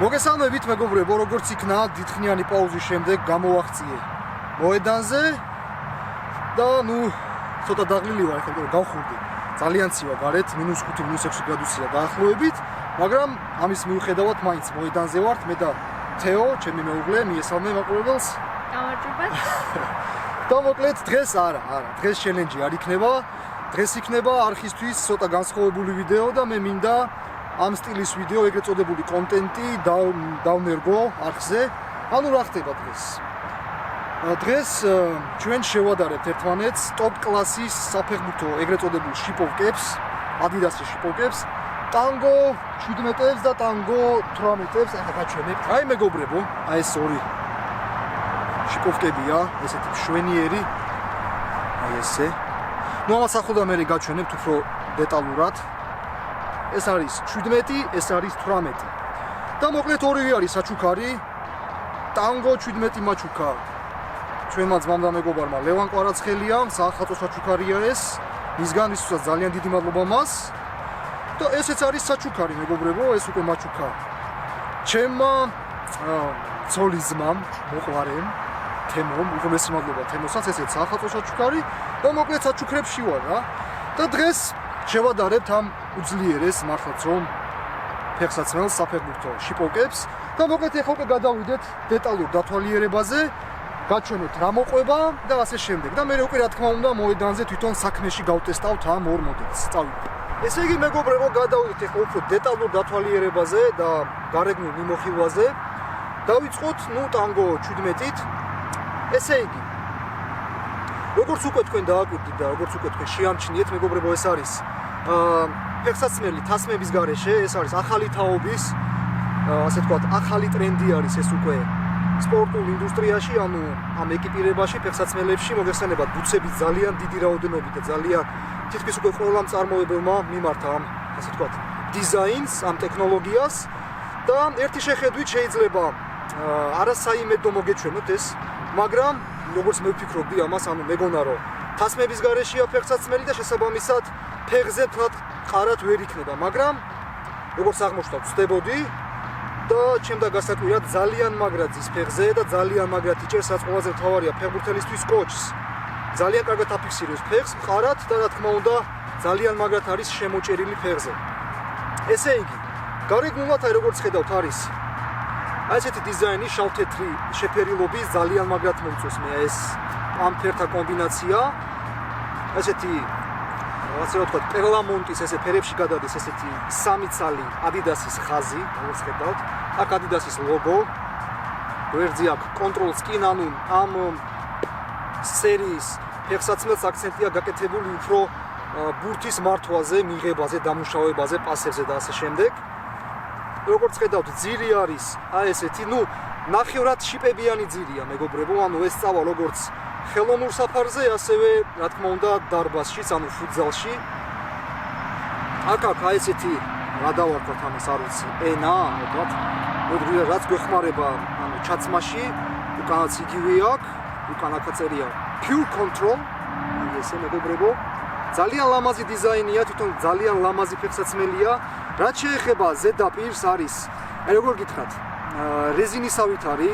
მოგესალმებით მეგობრებო, როგორც იქნა დიდხნიანი პაუზის შემდეგ გამოვაღწიე მოედანზე და ცოტა დაღლილი ვარ, ახლა გავხურდი. ძალიან ცივა გარეთ, -5, -6 გრადუსია დაახლოებით, მაგრამ ამის მიუხედავად მაინც მოედანზე ვართ, მე და თეო, ჩემი მეუღლე, მიესალმე მაყურებელს. გამარჯობა. და მოკლედ დღეს დღეს ჩელენჯი არ იქნება. დღეს იქნება არხისთვის ცოტა განსხვავებული ვიდეო და მე მინდა ამ სტილის ვიდეო, ეგრეთ წოდებული კონტენტი დავნერგო არხზე. ანუ რა ხდება დღეს? დღეს ჩვენ შევადარებთ ერთმანეთს ტოპ კლასის საფეხბურთო ეგრეთ წოდებულ შიპოვკებს, Adidas-ის შიპოვკებს, ტანგო 17-ებს და ტანგო 18-ებს, ახლა გაჩვენებთ. აი მეგობრებო, აი ეს ორი შიპოვკებია, ესეთი მშვენიერი. აი ესე. ამას ახლა მე გაჩვენებთ უფრო დეტალურად. ეს არის 17, ეს არის 18. და მოკლედ ორივე არის საჩუქარი. ტანგო 17 მაჩუკა. ჩვენმა ძმამ და მეგობარმა ლევან კვარაცხელია, საახალწლო საჩუქარია ეს. მისგან ისუსაც ძალიან დიდი მადლობა მას. და ესეც არის საჩუქარი მეგობრებო, ეს უკვე მაჩუკა. ჩემმა ცოლის ძმამ, მოყვარემ, თემომ, უღმესი მადლობა თემოსაც, ესეც საახალწლო საჩუქარი და მოკლედ საჩუქრებში ვარ რა. და დღეს შევადარებთ ამ უძლიერეს მართლაც რომ ფეხსაცმელს საფეხბურთო შიპოვკებს და მოკლედ ახლა უკვე გადავიდეთ დეტალურ დათვალიერებაზე, გაჩვენოთ რა მოყვება და ასე შემდეგ. და მე უკვე რა თქმა უნდა მოედანზე თვითონ საქმეში გავტესტავთ ამ ორ მოდელს. წავიდეთ. ესე იგი მეგობრებო, გადავიდეთ ახლა უფრო დეტალურ დათვალიერებაზე და გარეგნულ მიმოხილვაზე. დავიწყოთ ტანგო 17-ით. ესე იგი როგორც უკვე თქვენ დააკვირდით და როგორც უკვე თქვენ შეამჩნიეთ მეგობრებო, ეს არის ფეხსაცმელი თასმების გარეშე, ეს არის ახალი თაობის, ასე ვთქვათ, ახალი ტრენდი არის ეს უკვე სპორტულ ინდუსტრიაში, ანუ ამ ეკიპირებაში, ფეხსაცმელებში მოგეხსენებათ ბუცები ძალიან დიდი რაოდენობით და ძალიან თითქმის უკვე ყველა მწარმოებელმა მიმართა ამ, ასე ვთქვათ, დიზაინს, ამ ტექნოლოგიას და ერთი შეხედვით შეიძლება არასაიმედო მოგეჩვენოთ ეს, მაგრამ როგორც მე ვფიქრობდი ამას, ანუ მეგონა რომ თასმების გარეშეა ფეხსაცმელი და შესაბამისად ფეხზე თქვათ ყარად ვერ იქნება, მაგრამ როგორც აღმოჩნდა ვწდებოდი და ჩემდა გასაკვირად ძალიან მაგრად ზის ფეხზე და ძალიან მაგრად იჭერს, რაც ყველაზე მთავარია ფეხბურთელისთვის კოჩს. ძალიან კარგად აფიქსირებს ფეხს ყარად და რა თქმა უნდა ძალიან მაგრად არის შემოჭერილი ფეხზე. ესე იგი, გარეგნულად აი როგორც ხედავთ არის აი ესეთი დიზაინი, შავ-თეთრი შეფერილობის, ძალიან მაგრად მოიწევს მე ეს ამ ფერთა კომბინაცია. ესეთი ასე ვთქვათ, პერლამონტის ესე ფერებში გადადის ესეთი სამი ცალი Adidas-ის ხაზი, როგორც ხედავთ. აქ Adidas-ის ლოგო. გვერდზე აქ კონტროლ სკინ, ანუ ამ სერიის ფეხსაცმელს აქცენტია გაკეთებული უფრო ბურთის მართვაზე, მიღებაზე, დამუშავებაზე, პასებზე და ასე შემდეგ. როგორც ხედავთ, ძირი არის აი ესეთი, ნახევრად შიპებიანი ძირია მეგობრებო, ანუ ეს წავა როგორც ხელოვნურ საფარზე, ასევე რა თქმა უნდა დარბაზშიც, ანუ ფუტზალში. აქ აი ესეთი რა დავარქვათ ამას არ ვიცი, ენა, ვთქვათ, რაც გვეხმარება ანუ ჩაცმაში, უკანაც იგივე აქვს, უკან აქ წერია Pure Control, ესე მეგობრებო. ძალიან ლამაზი დიზაინია, თვითონ ძალიან ლამაზი ფეხსაცმელია. რაც შეეხება ზედაპირს არის, აი როგორ გითხრათ, რეზინისავით არის,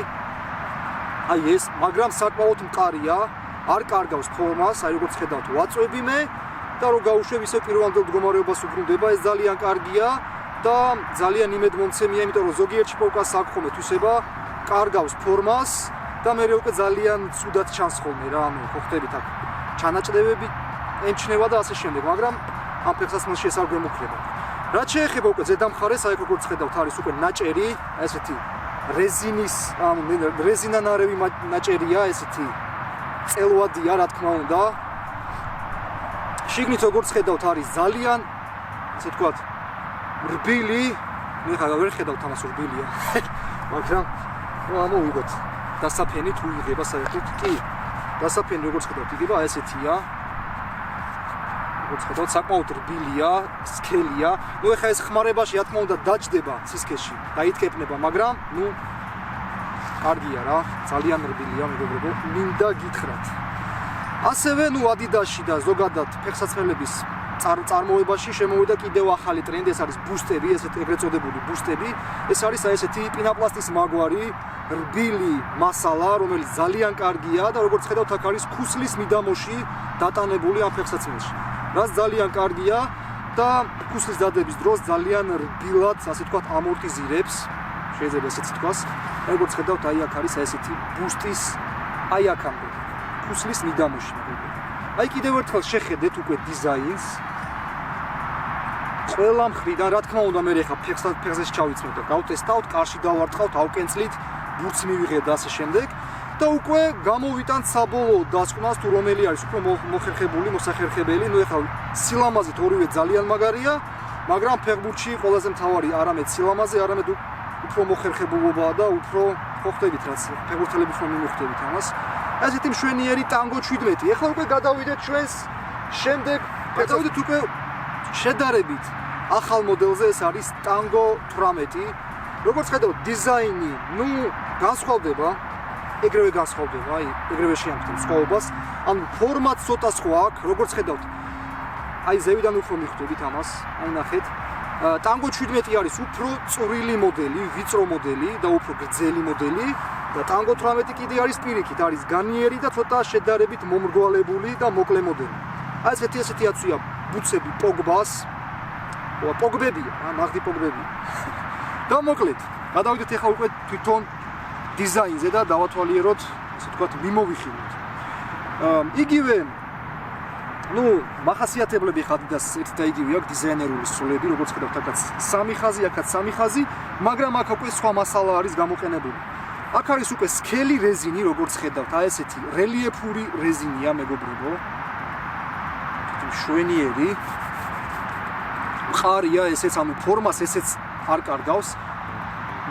აი ეს, მაგრამ საკმაოდ მყარია, არ კარგავს ფორმას, აი როგორც ხედავთ, ვაწვევი მე და რო გავუშვებ ისე პირვანდელ მდგომარეობას უბრუნდება, ეს ძალიან კარგია და ძალიან იმედმომცემია, იმიტომ რომ ზოგიერთ შიპოვკას აქვს ხოლმე თვისება, კარგავს ფორმას და მე უკვე ძალიან ცუდად ჩანს ხოლმე რა, ანუ ხო ხდებით აქ ჩანაჭრევები ემჩნევა და ასე შემდეგ, მაგრამ ამ ფეხსაცმელში ეს არ გვემუქრება. რაც შეეხება უკვე ზედამხარეს, აი როგორც ხედავთ, არის უკვე ნაჭერი, ესეთი რეზინის, ანუ რეზინანარევი ნაჭერია, ესეთი წელვადია, რა თქმა უნდა. შიგნით როგორც ხედავთ, არის ძალიან, ასე ვთქვათ, რბილი, მე ხა ვერ ხედავთ ამას რბილია, მაგრამ ამოვიგოთ. დასაფენი თუ იღება საერთოდ კი. დასაფენი როგორც ხედავთ, იღება ესეთია. როგორც ხედავთ, საკმაოდ რბილია, სქელია. ეხლა ეს ხმარებაში რა თქმა უნდა დაჯდება სისქეში, დაითკეპნება, მაგრამ კარგია რა, ძალიან რბილია მეგობრებო, მინდა გითხრათ. ასევე Adidas-ში და ზოგადად ფეხსაცმელების წარმოებაში შემოვიდა კიდევ ახალი ტრენდი, ეს არის ბუსტები, ეგრეთ წოდებული ბუსტები. ეს არის აი ესეთი პინაპლასტის მაგვარი, რბილი მასალა, რომელიც ძალიან კარგია და როგორც ხედავთ, აქ არის ქუსლის მიდამოში დატანებული ამ ფეხსაცმელში. რაც ძალიან კარგია და ქუსლის დადების დროს ძალიან რბილად, ასე ვთქვათ, ამორტიზირებს, შეიძლება ესეც თქვას. როგორც ხედავთ, აი აქ არის ესეთი ბუსტის აი აქამდე ქუსლის მიდამოში. აი კიდევ ერთხელ შეხედეთ უკვე დიზაინს. ყველა მხრიდან, რა თქმა უნდა, მე ხა ფეხზე ჩავიწმევთ და გავტესტავთ, კარში დავარტყავთ, ავკენწლით, ბურთს მივიღეთ და ასე შემდეგ. და უკვე გამოვიტანთ საბოლოო დასკვნას თუ რომელი არის უფრო მოხერხებული, მოსახერხებელი. ნუ ეხლა სილამაზით ორივე ძალიან მაგარია, მაგრამ ფეხბურთში ყველაზე მთავარი არამედ სილამაზე, არამედ უფრო მოხერხებულობაა და უფრო ხვდებით რაც ფეხბურთელები ხომ მიმოხდებით ამას. ასეთი მშვენიერი ტანგო 17. ეხლა უკვე გადავიდეთ ჩვენს შემდეგ, გადავიდეთ უკვე შედარებით ახალ მოდელზე, ეს არის ტანგო 18. როგორც ხედავთ, დიზაინი, ნუ განსხვავდება, ეგრევე განსხვავდება, აი, ეგრევე შეამჩნევს სხვაობას. ანუ ფორმატ ცოტა სხვა აქვს, როგორც ხედავთ. აი, ზევიდან უფრო მიხვდებით ამას, აი ნახეთ. ტანგო 17 არის უფრო წვრილი მოდელი, ვიწრო მოდელი და უფრო გრძელი მოდელი და ტანგო 18 კიდე არის პირიქით, არის განიერი და ცოტა შედარებით მომრგვალებული და მოკლე მოდელი. აი ესეთი აცვია ბუცები პოგბას. პოგბებია, მაგდი პოგბებია. და მოკლედ, გადავიდეთ ახლა უკვე თვითონ დიზაინზე და დავათვალიეროთ, ასე ვთქვათ, მიმოვიხილოთ. იგივე ნუ მახასიათებლები ხა და ერთ და იგივე აქვს დიზაინერული სრულები, როგორც ხედავთ, აქაც სამი ხაზი, აქაც სამი ხაზი, მაგრამ აქ უკვე სხვა მასალა არის გამოყენებული. აქ არის უკვე სქელი რეზინი, როგორც ხედავთ, აი ესეთი რელიეფური რეზინია, მეგობრებო. შვენიერი. მყარია ესეც, ანუ ფორმას ესეც არ კარგავს.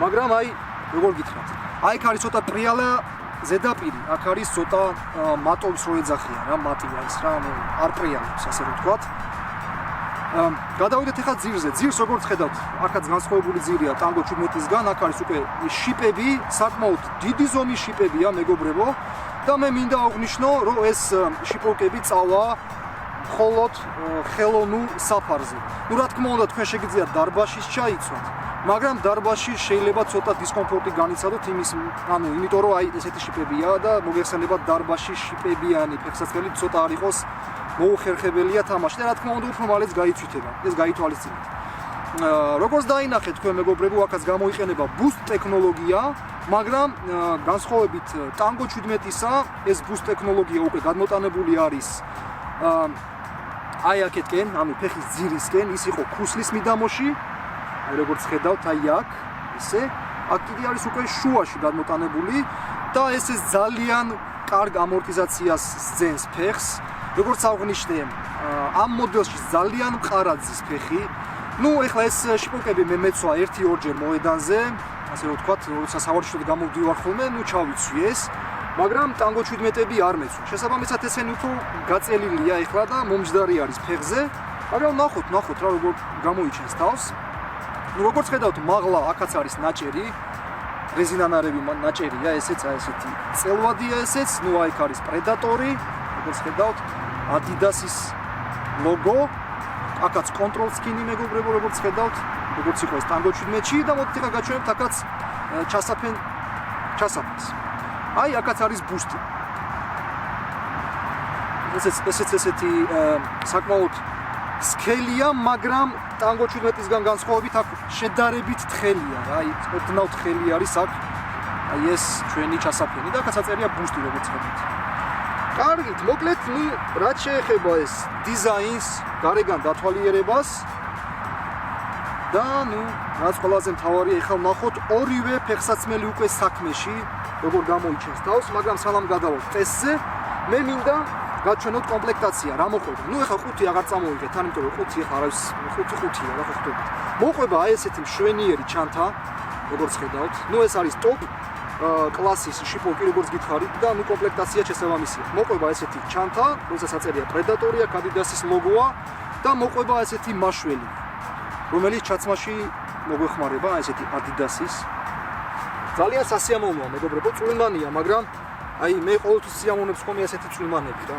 მაგრამ აი, როგორ გითხრათ? აი აქ არის ცოტა პრიალა ზედაპირი, აქ არის ცოტა მატოვის რო ეძახიან რა, მატია ის რა, არ პრიალებს, ასე რომ ვთქვათ. გადავიდეთ ახლა ძირზე. ძირს როგორც ხედავთ, აქაც განსხვავებული ძირია ტანგო 17-ისგან, აქ არის უკვე შიპები, საკმაოდ დიდი ზომის შიპებია, მეგობრებო. და მე მინდა აღვნიშნო, რომ ეს შიპოკები წავა მხოლოდ ხელოვნურ საფარზე. ნუ რა თქმა უნდა, თქვენ შეგიძლიათ დარბაშის ჩაიცვათ, მაგრამ დარბაში შეიძლება ცოტა დისკომფორტი განიცადოთ იმიტომ რომ აი ესეთი შიპებია და მოგეხსენებათ დარბაში შიპებიანი ფეხსაცმელი ცოტა არ იყოს მოუხერხებელია თამაში და რა თქმა უნდა უფრო მალეც გაიცვითება, ეს გაითვალისწინეთ. როგორც დაინახეთ თქვენ მეგობრებო, აქაც გამოიყენება boost ტექნოლოგია, მაგრამ განსხვავებით ტანგო 17-ისა, ეს boost ტექნოლოგია უკვე გადმოტანებული არის აი აქეთკენ, ანუ ფეხის ძირისკენ, ის იყო ქუსლის მიდამოში. როგორც ხედავთ, აი აქ, ისე, აქ კიდე არის უკვე შუაში გადმოტანებული და ეს ძალიან კარგ ამორტიზაციას სძენს ფეხს. როგორც აღვნიშნე, ამ მოდელში ძალიან მყარად ზის ფეხი. ნუ ეხლა ეს შიპოკები მე მეცვა 1-2 მოედანზე, ასე რომ ვთქვათ, როცა სავარჯიშოდ გამოვდივარ ხოლმე, ნუ ჩავიცვი ეს, მაგრამ ტანგო 17-ები არ მეცვა. შესაბამისად ესენი უფრო გაწელილია ეხლა და მომჯდარი არის ფეხზე, მაგრამ ნახოთ რა როგორ გამოიჩენს თავს. ნუ როგორც ხედავთ, მაღლა აქაც არის ნაჭერი, რეზინანარები ნაჭერია, ესეც აი ესეთი წელვადია ესეც, ნუ აი აქ არის პრედატორი, როგორც ხედავთ, Adidas-ის ლოგო, აქაც კონტროლ სკინი მეგობრებო, როგორც ხედავთ, როგორც იყო ეს ტანგო 17-ში და მოდით ახლა გაჩვენებთ აქაც ჩასაფენს. აი აქაც არის ბუსტი. ესეც ესეთი საკმაოდ სქელია, მაგრამ ტანგო 17-ისგან განსხვავებით აქ შედარებით თხელია რა, აი ოდნავ თხელი არის აქ. აი ეს ჩვენი ჩასაფენი და აქაც აწერია ბუსტი, როგორც ხედავთ. კარგით, მოკლედ, ნუ რაც შეეხება ეს დიზაინს, გარეგან დათვალიერებას და ნუ რაც ყველაზე მთავარია, ეხლა ვნახოთ ორივე ფეხსაცმელი უკვე საქმეში, როგორ გამოიჩენს თავს, მაგრამ სანამ გადავალთ ტესტზე, მე მინდა გაჩვენოთ კომპლექტაცია, რა მოყვება. ნუ ეხლა 5 აღარ წამოვიღეთ, იმიტომ რომ 5 ეხლა არის 5-5-ია, რა ხვდებით. მოყვება აი ესეთი მშვენიერი ჩანთა, როგორც ხედავთ. ნუ ეს არის ტოპ კლასის შიპოკი, როგორც გითხარით და ნუ კომპლექტაცია შესაბამისია. მოყვება ესეთი ჩანთა, რომელსაც აწერია პრედატორია, Adidas-ის ლოგოა და მოყვება ესეთი მაშველი, რომელიც ჩაცმაში მოგვეხმარება, ესეთი Adidas-ის. ძალიან სასიამოვნოა, მეგობრებო, წვრილმანია, მაგრამ აი მე ყოველთვის სიამოვნებს ხოლმე ესეთი წვრილმანები რა.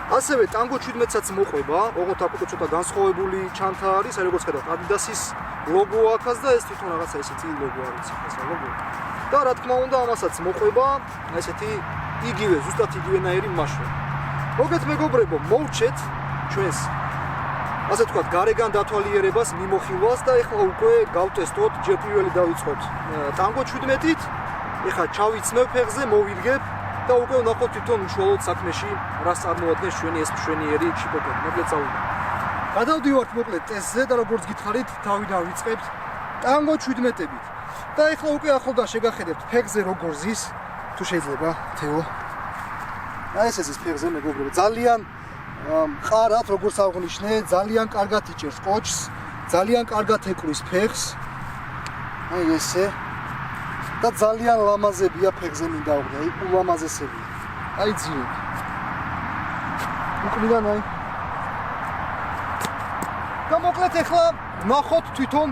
ასევე ტანგო 17-საც მოყვება, ოღონდ აქ უკვე ცოტა განსხვავებული ჩანთა არის, როგორც ხედავთ, Adidas-ის ლოგო აქვს და ეს თვითონ რაღაცა ესეთი ლოგო არის, ეს ლოგო. და რა თქმა უნდა, ამასაც მოყვება ესეთი იგივე, ზუსტად იგივენაირი მაშვა. მოგეთ მეგობრებო, მოვჩეთ ჩვენს ასე ვთქვათ, გარეგან დათვალიერებას, მიმოხილვას და ეხლა უკვე გავტესტოთ, ჯერ პირველი დავიწყოთ ტანგო 17-ით. ეხლა ჩავიცმევ ფეხზე, მოვიდგებ და უკვე ვნახოთ თვითონ უშუალოდ საქმეში რას წარმოადგენს ჩვენი ეს მშვენიერი ჩიპოპები. მოკლედ წავიდეთ. გადავდივართ მოკლედ ტესტზე და როგორც გითხარით, თავიდან ვიწყებთ ტანგო 17-ით. და ეხლა უკვე ახლოდან შეგახედებთ ფეხზე როგორ ზის, თუ შეიძლება, თეო. აი ეს ზის ფეხზე მეგობრებო, ძალიან მყარად, როგორც აღნიშნე, ძალიან კარგად იჭერს კოჭს, ძალიან კარგად ეკრის ფეხს. აი ესე. და ძალიან ლამაზებია ფეხზე მინდა ვღე, აი ულამაზესებია. აი ძიები. უკრიდან აი. და მოკლედ ეხლა ვნახოთ თვითონ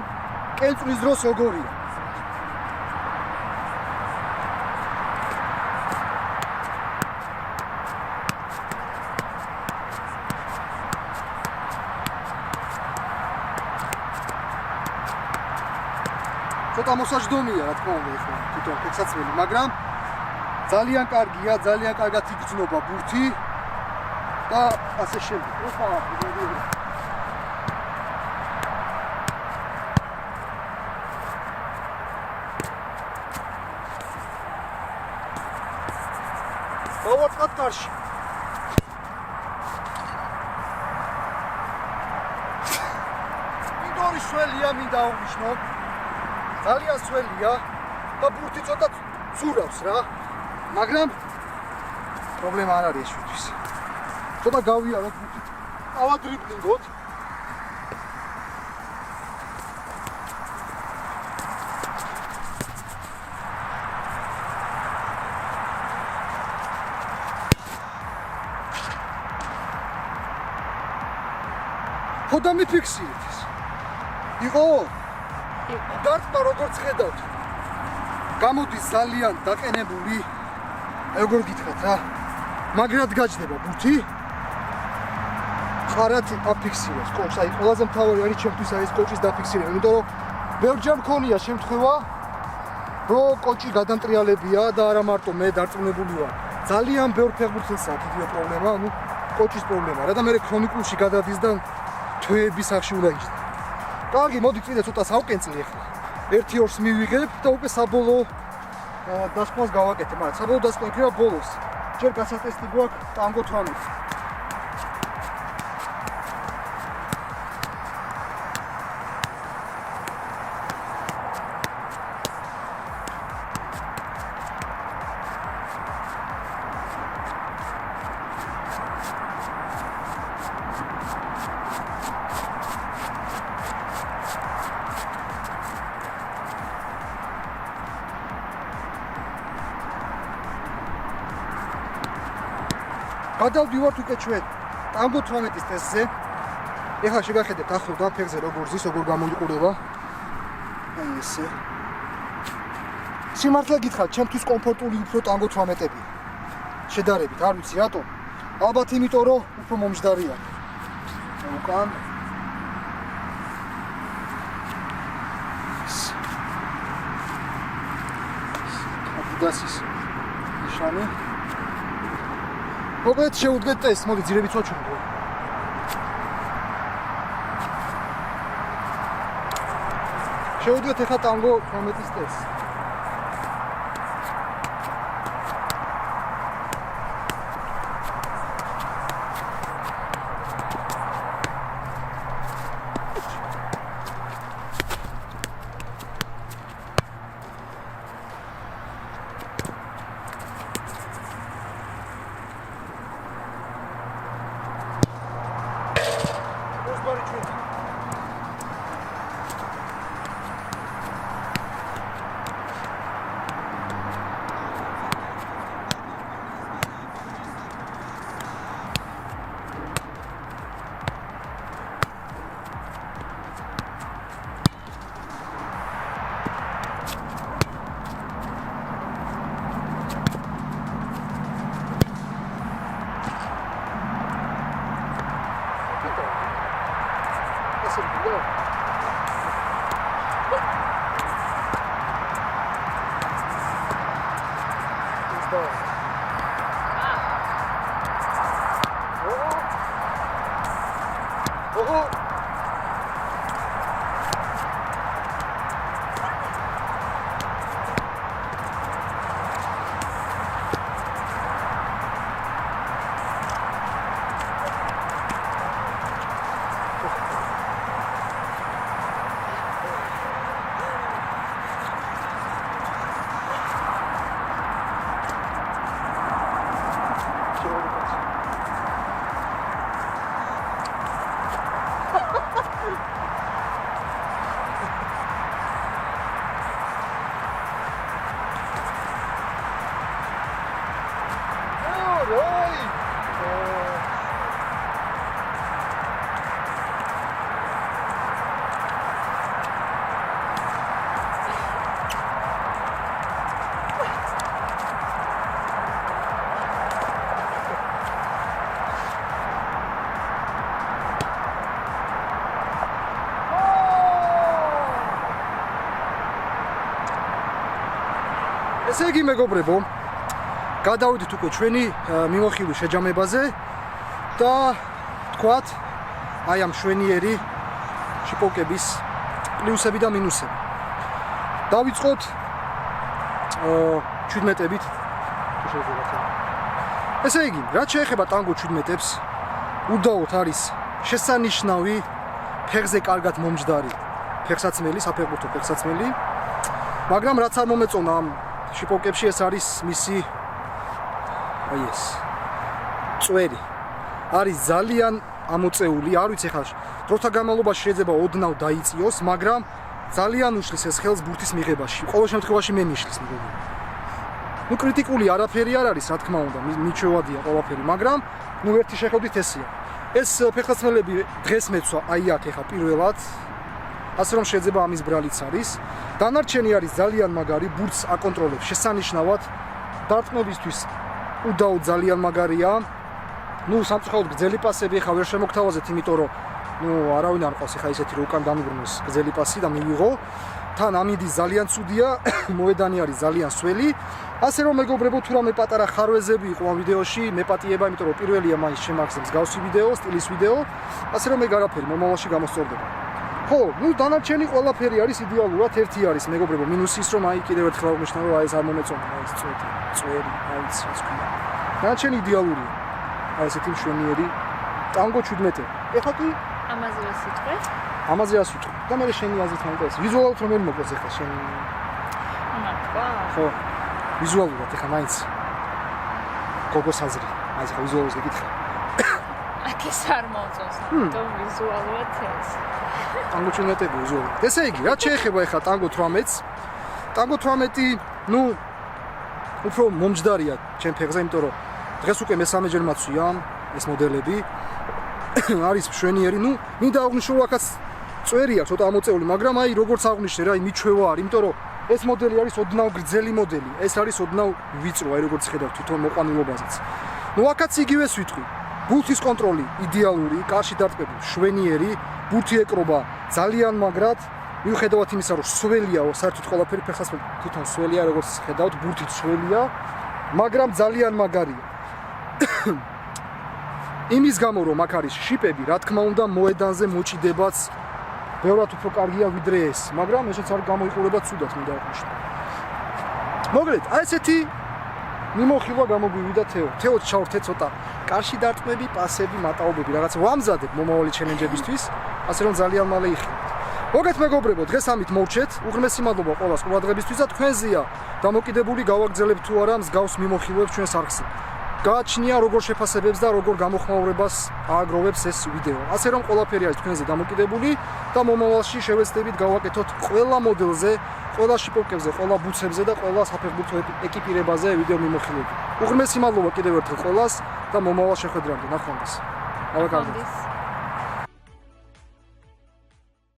კენწვლის დროს როგორია. ცოტა მოსაჯდომია, რა თქმა უნდა, ეხლა თვითონ ფეხსაცმელი, მაგრამ ძალიან კარგია, ძალიან კარგად იგრძნობა ბურთი და ასე შემდეგ. ოპა, დავარწმოთ კარში. მინდორი შველია, მინდა აღნიშნო. ძალიან სველია და ბურთი ცოტა ცურავს რა, მაგრამ პრობლემა არ არის შვილთვის. ცოტა გავიაროთ ბურთი, ავადრიბლინგოთ. ხო და მიფიქსირეთ ეს. იყო დარტყმა როგორც ხედავთ, გამოდის ძალიან დაყენებული, როგორ გითხრათ რა, მაგრად გაჯდება ბურთი, ხარად აფიქსირებს კოჭს, აი ყველაზე მთავარი არის ჩემთვის ეს კოჭის დაფიქსირება, იმიტომ რომ ბევრჯერ მქონია შემთხვევა, რომ კოჭი გადამტრიალებია და არა მარტო მე დარწმუნებული ვარ. ძალიან ბევრ ფეხბურთელსაც იგივე პრობლემა, ანუ კოჭის პრობლემა რა და მე ქრონიკულში გადადის და თვეების სახში უნდა იჯდა. კარგი, მოდი წინდა ცოტა სავკენწლი ახლა. 1-2-ს მივიღებ და უკვე საბოლოო დასკვნას გავაკეთებ, მაგრამ საბოლოო დასკვნა იქნება ბოლოს. ჯერ გასატესტი გვაქვს ტანგო 18. გადავდივართ უკვე ჩვენ ტანგო 18-ის ტესტზე. ეხლა შეგახედებთ ახლოვდა ფეხზე როგორ ზის, როგორ გამოიყურება. აი ესე. სიმართლე გითხრათ, ჩემთვის კომფორტული უფრო ტანგო 18-ები. შედარებით, არ ვიცი რატომ. ალბათ იმიტომ, რომ უფრო მომჯდარია. უკან. Adidas-ის ნიშანი. მოკლედ შევუდგეთ ტესტს, მოდი ძირებით ვაჩვენო. შევუდგეთ ახლა ტანგო 18-ის ტესტს. ესე იგი მეგობრებო, გადავიდით უკვე ჩვენი მიმოხილვის შეჯამებაზე და თქვათ აი ამ შვენიერი შიპოკების პლუსები და მინუსები. დავიწყოთ 17-ებით. ესე იგი, რაც შეეხება ტანგო 17-ებს, უდაოდ არის შესანიშნავი ფეხზე კარგად მომჯდარი ფეხსაცმელი, საფეხბურთო ფეხსაცმელი, მაგრამ რაც არ მომეწონა ამ შიპოკებში ეს არის მისი აი ეს წვერი არის ძალიან ამოწეული, არ ვიცი ხა დროთა განმავლობაში შეიძლება ოდნავ დაიწიოს, მაგრამ ძალიან უშლის ეს ხელს ბურთის მიღებაში. ყოველ შემთხვევაში მე მიშლის მეგობრებო. ნუ კრიტიკული არაფერი არ არის, რა თქმა უნდა, მიჩვევადია ყველაფერი, მაგრამ ნუ ერთი შეხედვით ესეა. ეს ფეხსაცმელები დღეს მეცვა აი აქ ეხა პირველად, ასე რომ შეიძლება ამის ბრალიც არის. დანარჩენი არის ძალიან მაგარი, ბურთს აკონტროლებს შესანიშნავად. დარტყმებისთვის უდაოდ ძალიან მაგარია. ნუ სამწუხაროდ გრძელი პასები ეხა ვერ შემოგთავაზეთ, იმიტომ რომ ნუ არავინ არ ყავს ეხა ისეთი რომ უკან დამუბრუნოს გრძელი პასი და მივიღო. თან ამინდი ძალიან ცუდია, მოედანი არის ძალიან სველი. ასე რომ მეგობრებო, თუ რამე პატარა ხარვეზები იყო ამ ვიდეოში, მეპატიება, იმიტომ რომ პირველია მაინც შემაგზავნა მსგავსი ვიდეო, სტილის ვიდეო. ასე რომ ეგ არაფერი მომავალში გამოსწორდება. ხო, ნუ დანარჩენი ყველაფერი არის იდეალურად, ერთი არის მეგობრებო, მინუსი ის რომ აი კიდევ ერთხელ აღნიშნავ რომ აი ეს არ მომეწონა, აი ეს წვერი, აი ეს რაც ქვია. დანარჩენი იდეალურია. აი ესეთი მშვენიერი ტანგო 17. ეხლა კი ამაზე რა სიტყვე? ამაზე რა სიტყვე? და მე შენი აზრით მომწონს. ვიზუალურად რომ ვერ მოკლეს ეხლა შენ. მაგა. ხო. ვიზუალურად ეხლა მაინც გოგოს აზრი. აი ეხლა ვიზუალურად გეკითხა. აქ ეს არ მომწონს, ამიტომ ვიზუალურად ეს. ტანგო 17 ვიზუალურად. ესე იგი, რაც შეეხება ეხლა ტანგო 18-ს, ტანგო 18, ნუ უფრო მომჯდარია ჩემ ფეხზე, იმიტომ რომ დღეს უკვე მესამეჯერ მაცვია ეს მოდელები. არის მშვენიერი, ნუ მინდა აღვნიშნო აქაც წვერი აქვს ცოტა ამოწეული, მაგრამ აი როგორც აღვნიშნე რა, მიჩვევა არის, იმიტომ რომ ეს მოდელი არის ოდნავ გრძელი მოდელი, ეს არის ოდნავ ვიწრო, აი როგორც ხედავთ თვითონ მოყვანილობაზეც. ნუ აქაც იგივეს ვიტყვი. ბურთის კონტროლი იდეალური, კარში დარტყმები მშვენიერი, ბურთი ეკრობა ძალიან მაგრად, მიუხედავად იმისა, რომ სველია, საერთოდ ყველაფერი ფეხსაცმელი თვითონ სველია, როგორც ხედავთ, ბურთიც სველია, მაგრამ ძალიან მაგარია. იმის გამო რომ აქ არის შიპები, რა თქმა უნდა, მოედანზე მოჭიდებაც ბევრად უფრო კარგია ვიდრე ეს, მაგრამ ესეც არ გამოიყურება ცუდად, მინდა აღვნიშნო. მოგლეთ, აი ესეთი მიმოხილვა გამოგვივიდა თეო. თეო ჩავრთე ცოტა კარში დარტყმები, პასები, მატაობები, რაღაც ვამზადებ მომავალი ჩელენჯებისთვის, ასე რომ ძალიან მალე იხილეთ. მოგეთ მეგობრებო, დღეს ამით მოვჩეთ. უღრმესი მადლობა ყველას ყურადღებისთვის და თქვენზეა დამოკიდებული გავაგრძელებთ თუ არა მსგავს მიმოხილვებს ჩვენს არხზე. გააჩნია როგორ შეფასებებს და როგორ გამოხმაურებას ააგროვებს ეს ვიდეო. ასე რომ ყველაფერი არის თქვენზე დამოკიდებული და მომავალში შევეცდებით გავაკეთოთ ყველა მოდელზე, ყველა შიპოკებზე, ყველა ბუცებზე და ყველა საფეხბურთო ეკიპირებაზე ვიდეო მიმოხილვები. უღრმესი მადლობა კიდევ ერთხელ ყველას და მომავალ შეხვედრამდე. ნახვამდის. ნახვამდის.